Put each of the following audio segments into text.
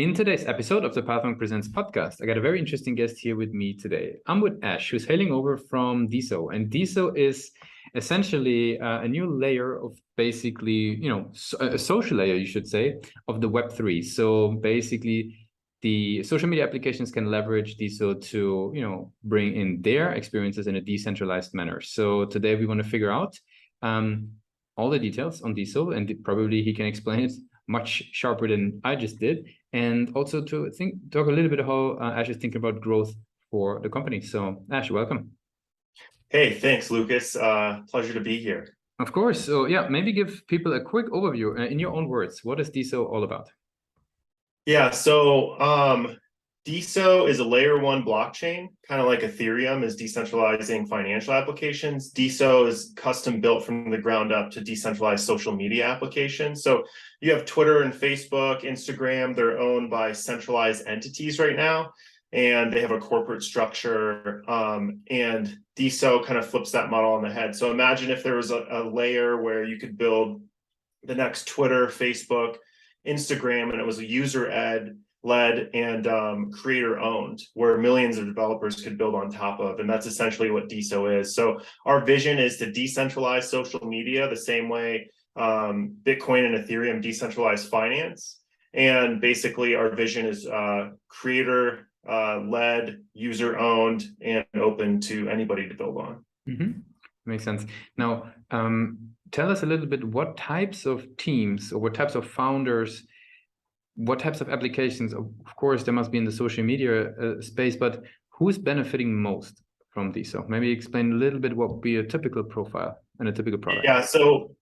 In today's episode of the Pathway Presents podcast, I got a very interesting guest here with me today. I'm with Ash, who's hailing over from DeSo. And DeSo is essentially a new layer of basically, a social layer, you should say, of the Web3. So basically, the social media applications can leverage DeSo to, bring in their experiences in a decentralized manner. So today we want to figure out all the details on DeSo, and probably he can explain it much sharper than I just did, and also to talk a little bit how Ash is thinking about growth for the company. So Ash, welcome. Hey, thanks, Lucas. Pleasure to be here. Of course. So yeah, maybe give people a quick overview in your own words. What is DeSo all about? Yeah, so DeSo is a layer one blockchain, kind of like Ethereum is decentralizing financial applications. DeSo is custom built from the ground up to decentralize social media applications. So you have Twitter and Facebook, Instagram, they're owned by centralized entities right now, and they have a corporate structure. And DeSo kind of flips that model on the head. So imagine if there was a layer where you could build the next Twitter, Facebook, Instagram, and it was a led and creator owned, where millions of developers could build on top of. And that's essentially what DeSo is. So our vision is to decentralize social media the same way Bitcoin and Ethereum decentralized finance. And basically our vision is creator led, user owned, and open to anybody to build on. Mm-hmm. Makes sense. Now, tell us a little bit what types of teams or what types of founders, what types of applications. Of course, there must be in the social media space, but who's benefiting most from DeSo? Maybe explain a little bit what would be a typical profile and a typical product. Yeah, so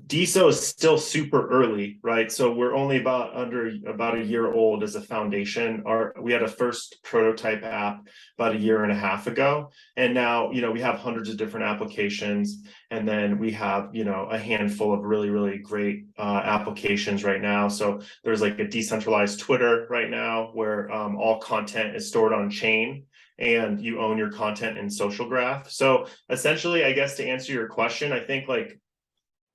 DeSo is still super early, right? So we're only about a year old as a foundation. We had a first prototype app about a year and a half ago, and now we have hundreds of different applications, and then we have a handful of really great applications right now. So there's like a decentralized Twitter right now where all content is stored on chain, and you own your content in social graph. So essentially, I guess to answer your question, I think like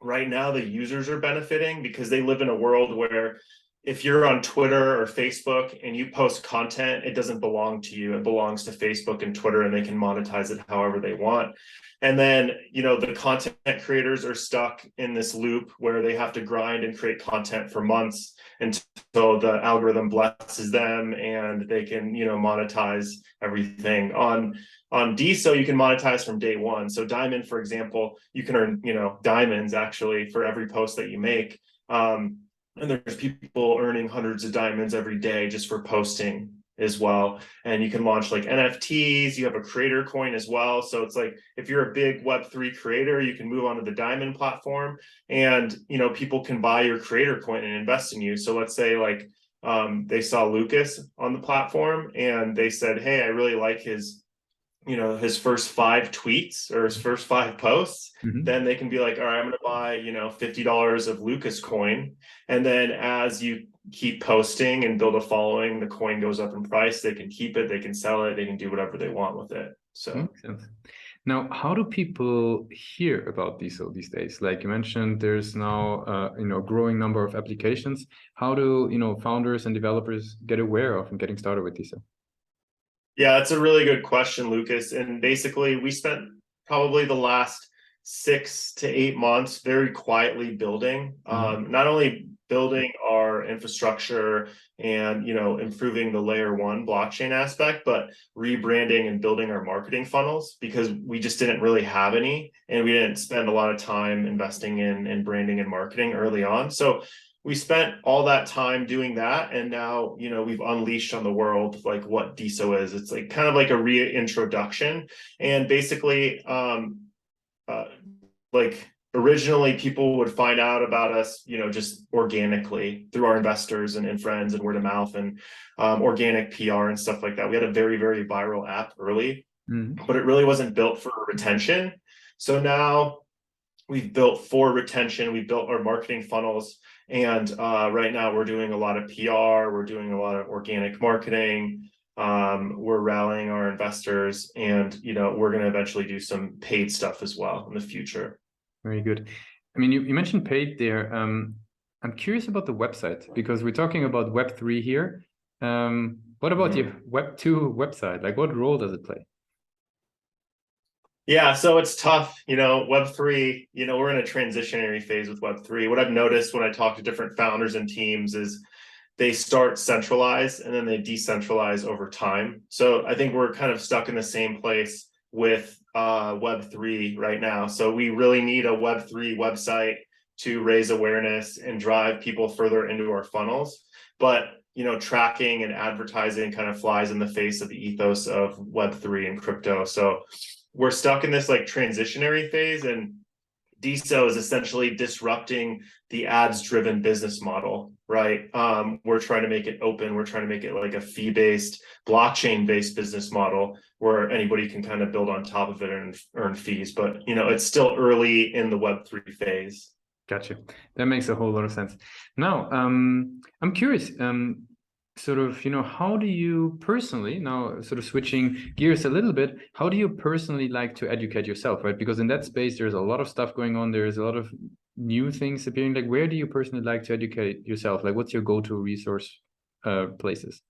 right now the users are benefiting because they live in a world where if you're on Twitter or Facebook and you post content, it doesn't belong to you. It belongs to Facebook and Twitter, and they can monetize it however they want. And then, the content creators are stuck in this loop where they have to grind and create content for months until the algorithm blesses them and they can, monetize everything. On DeSo, you can monetize from day one. So Diamond, for example, you can earn, diamonds actually for every post that you make. And there's people earning hundreds of diamonds every day just for posting as well. And you can launch like NFTs. You have a creator coin as well. So it's like, if you're a big Web3 creator, you can move onto the Diamond platform, and, people can buy your creator coin and invest in you. So let's say like they saw Lucas on the platform and they said, hey, I really like his first 5 tweets or his first 5 posts. Mm-hmm. Then they can be like, all right, I'm going to buy, $50 of Lucas coin. And then as you keep posting and build a following, the coin goes up in price. They can keep it, they can sell it, they can do whatever they want with it. So makes sense. Now, how do people hear about DeSo these days? Like you mentioned, there's now a growing number of applications. How do founders and developers get aware of and getting started with DeSo? Yeah, that's a really good question, Lucas. And basically, we spent probably the last 6 to 8 months very quietly building, not only building our infrastructure and improving the layer one blockchain aspect, but rebranding and building our marketing funnels, because we just didn't really have any, and we didn't spend a lot of time investing in branding and marketing early on. So we spent all that time doing that, and now we've unleashed on the world like what DeSo is. It's like kind of like a reintroduction, and basically like originally people would find out about us just organically through our investors and friends and word of mouth and organic PR and stuff like that. We had a very viral app early, but it really wasn't built for retention. So now we've built for retention. We've built our marketing funnels. And right now we're doing a lot of PR, we're doing a lot of organic marketing, we're rallying our investors, and we're going to eventually do some paid stuff as well in the future. Very good. I mean, you mentioned paid there. I'm curious about the website, because we're talking about Web3 here. What about your Web2 website? Like, what role does it play? Yeah, so it's tough, Web3, we're in a transitionary phase with Web3. What I've noticed when I talk to different founders and teams is they start centralized and then they decentralize over time. So I think we're kind of stuck in the same place with Web3 right now. So we really need a Web3 website to raise awareness and drive people further into our funnels. But tracking and advertising kind of flies in the face of the ethos of Web3 and crypto. So we're stuck in this like transitionary phase, and DeSo is essentially disrupting the ads-driven business model, right? We're trying to make it open. We're trying to make it like a fee-based, blockchain-based business model where anybody can kind of build on top of it and earn fees. But it's still early in the Web3 phase. Gotcha. That makes a whole lot of sense. Now, I'm curious. Sort of, how do you personally, now sort of switching gears a little bit, how do you personally like to educate yourself, right? Because in that space, there's a lot of stuff going on. There's a lot of new things appearing. Like, where do you personally like to educate yourself? Like, what's your go-to resource places?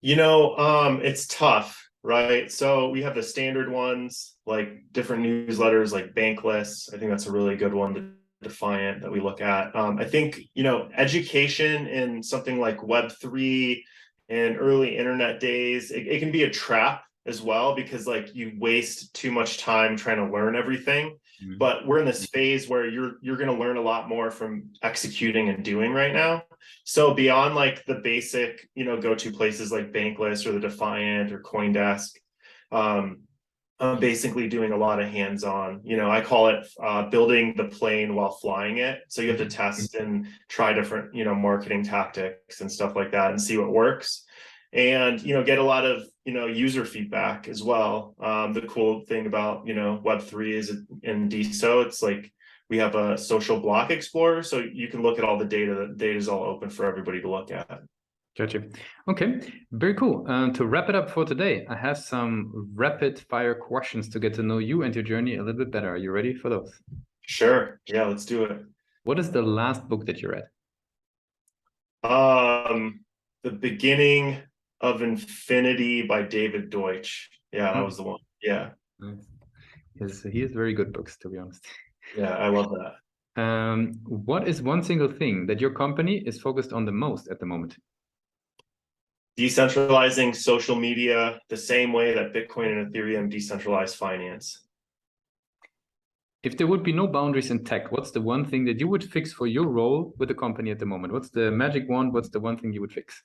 It's tough, right? So we have the standard ones, like different newsletters, like Bankless. I think that's a really good one to Defiant that we look at. I think, education in something like Web3 and early internet days, it can be a trap as well, because like you waste too much time trying to learn everything. But we're in this phase where you're going to learn a lot more from executing and doing right now. So beyond like the basic, go-to places like Bankless or the Defiant or CoinDesk, I'm basically doing a lot of hands-on, I call it building the plane while flying it. So you have to test and try different, marketing tactics and stuff like that and see what works. And, get a lot of, user feedback as well. The cool thing about, Web3 is in DeSo, it's like we have a social block explorer. So you can look at all the data. The data is all open for everybody to look at. Gotcha. Okay, very cool. To wrap it up for today, I have some rapid fire questions to get to know you and your journey a little bit better. Are you ready for those? Sure. Yeah, let's do it. What is the last book that you read? The Beginning of Infinity by David Deutsch. Yeah, that was the one. Yeah. Nice. He has very good books, to be honest. Yeah, I love that. What is one single thing that your company is focused on the most at the moment? Decentralizing social media the same way that Bitcoin and Ethereum decentralize finance. If there would be no boundaries in tech, what's the one thing that you would fix for your role with the company at the moment? What's the magic wand? What's the one thing you would fix?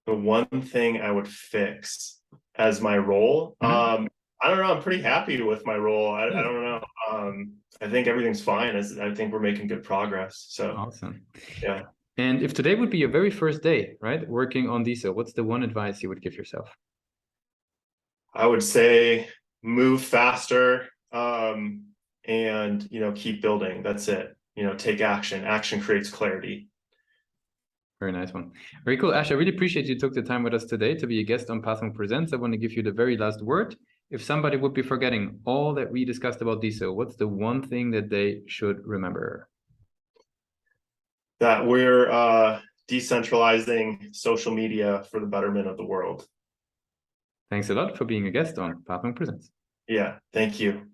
The one thing I would fix as my role, I don't know. I'm pretty happy with my role. I don't know. I think everything's fine. I think we're making good progress. So awesome. Yeah. And if today would be your very first day, right, working on DeSo, what's the one advice you would give yourself? I would say move faster, and keep building. That's it. Take action. Action creates clarity. Very nice one. Very cool. Ash, I really appreciate you took the time with us today to be a guest on Pathwing Presents. I want to give you the very last word. If somebody would be forgetting all that we discussed about DeSo, what's the one thing that they should remember? That we're decentralizing social media for the betterment of the world. Thanks a lot for being a guest on Pathwing Presents. Yeah, thank you.